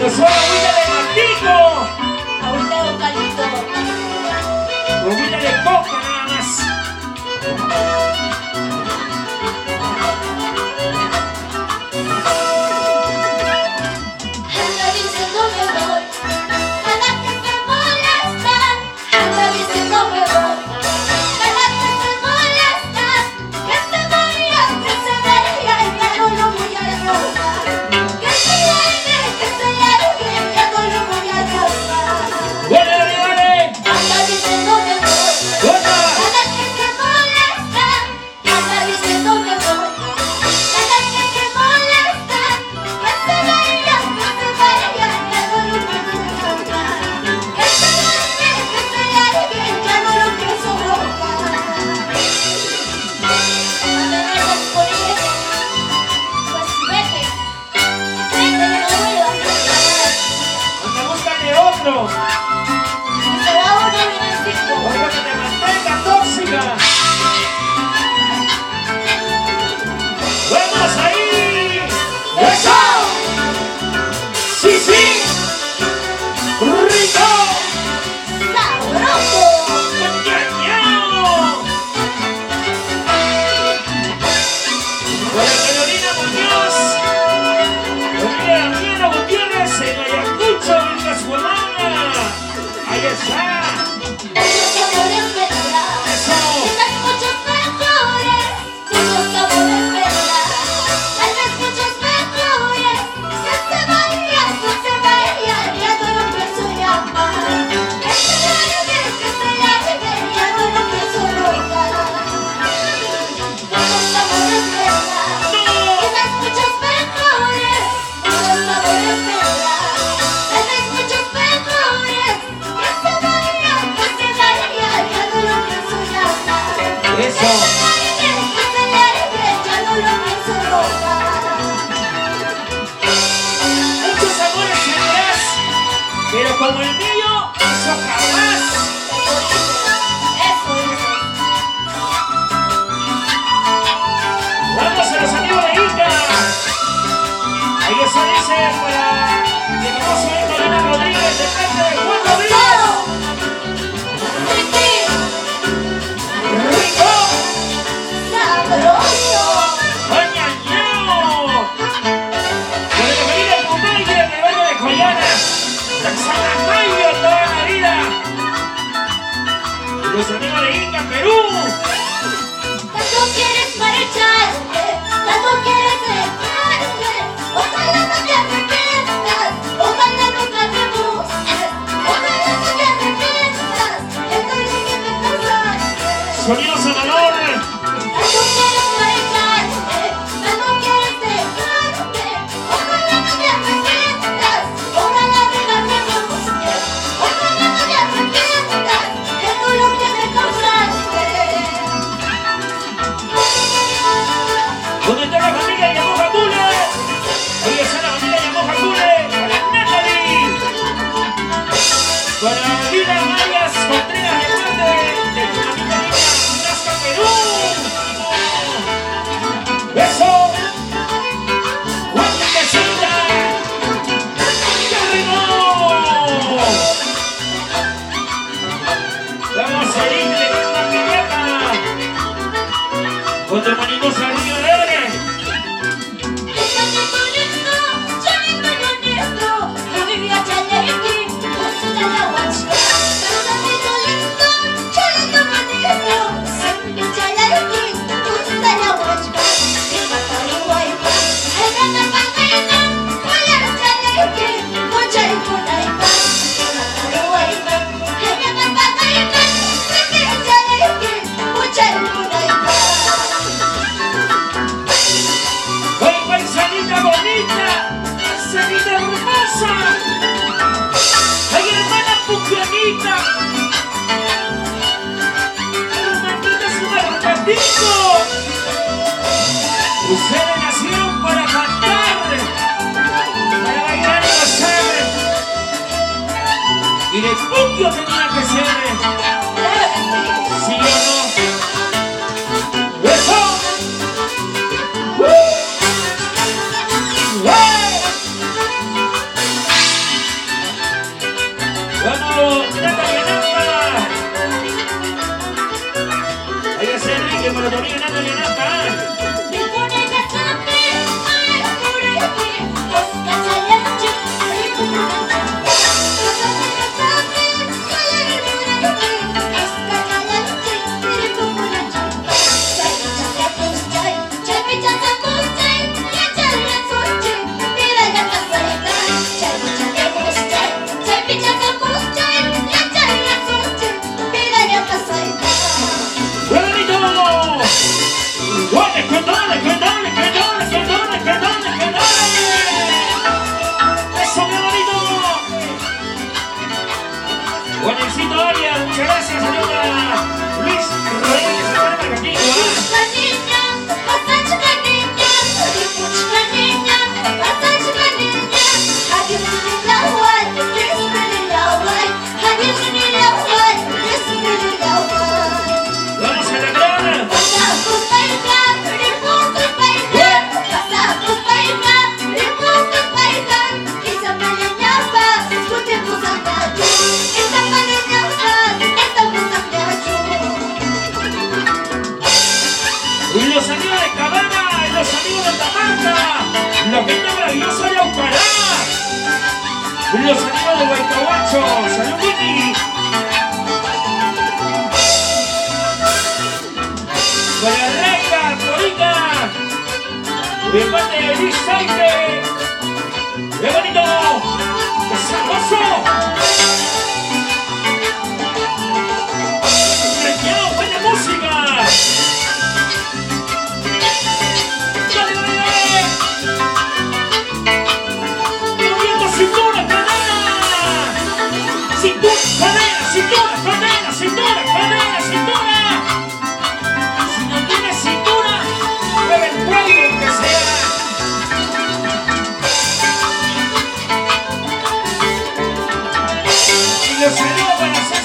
Yo soy agüita de Martico. Agüita de eucalipto. Agüita de coca nada más. Anda diciendo me voy, a la que se molestan. Anda diciendo me voy, a la que se molestan. Que se vaya, ya no lo voy a robar. Que se largue, ya no lo voy a robar. ¡Dale, dale, dale! Anda diciendo me voy, ¡Otra! a la que se molestan. Anda diciendo me voy, a la que se molestan. Que se vaya, ya no lo pienso robar. Que se largue, ya no lo pienso robar. Cuando no estás con ella, pues vete, no vuelvas a parar. ¡No te gusta de otro! Si se va uno, vienen cinco. ¡Otro que te mantenga tóxica! ¡Vamos ahí! ¡Eso! ¡Sí, sí! ¡Rico! ¡Sabroso! ¡Ñañao! Para Carolina Muñoz, Olivia Damiana Gutiérrez en Ayacucho, en Cascuamana. Ahí está. Muchos sabores vendrán, Eso. quizás muchos mejores. Muchos sabores vendrán, tal vez muchos mejores. Que se vaya, ya no lo pienso llamar. Que se largue, ya no lo pienso rogar. Muchos sabores vendrán, quizás muchos mejores. Muchos sabores vendrán, tal vez muchos mejores. Que se vaya, ya no lo pienso llamar. Eso. Que se largue, ya no lo pienso rogar. Muchos amores tendrás, pero como el mío, eso jamás. Eso es. Vamos a los amigos de Ica. Ahí eso dice para que vamos a ver con Ana Rodríguez de parte de Juan Rodríguez. Ricky, ¡Rico! sabroso. ¡Ñañao! Por el familia Pumayo del barrio de Joyana. Taxanamayo toda la vida. Y los amigos de Ica, Perú. Tanto quieres marcharte, tanto quieres dejarme. Ojalá no te arrepientas, ojalá nunca me busques. Ojalá no te arrepientas, el dolor que me causaste. Sonido Salvador. Tanto quieres marcharte, tanto quieres dejarme. Ojalá no te arrepientas, ojalá nunca me busques. Ojalá no te arrepientas, el dolor que me causaste. ¿Dónde está la familia Yamoja Cule? Ahí está la familia Yamoja Cule. Para Natalie. Para Lina Mayas Contreras de parte de tu mamita linda, Nazca Perú. ¡Eso! ¡Juan Quesita! ¡Carreno! Vamos a ir de una piñata. Con tu manito Río de Ore. ¡Ay, paisanita bonita! ¡Paisanita hermosa! ¡Ay, hermana Puclanita! ¡Hermanita es un arpatico! Ustedes nacieron para cantar, para bailar y gozar. Y de Puclo tenía que ser. ¿Sí o no? ¡Eso! Oye, pero Torín, Natalia, Natal. Juanencito Arias, muchas gracias, señora Luis Rodríguez, hermana Marcaquillo. Vamos a la grana. Y los amigos de Cabana, y los amigos de Tamarca, la gente maravillosa de Aucará, y los amigos de Huaycahuacho, salud Winnie. Para Reina, Corina, de parte de Luis Saite, ¡qué bonito! ¡Qué sabroso! ¡Qué buena música! ¡Cintura, cadena, cintura, cadena, cintura! Si no tienes cintura, mueve el cuello que sea. Y los saludos para hacer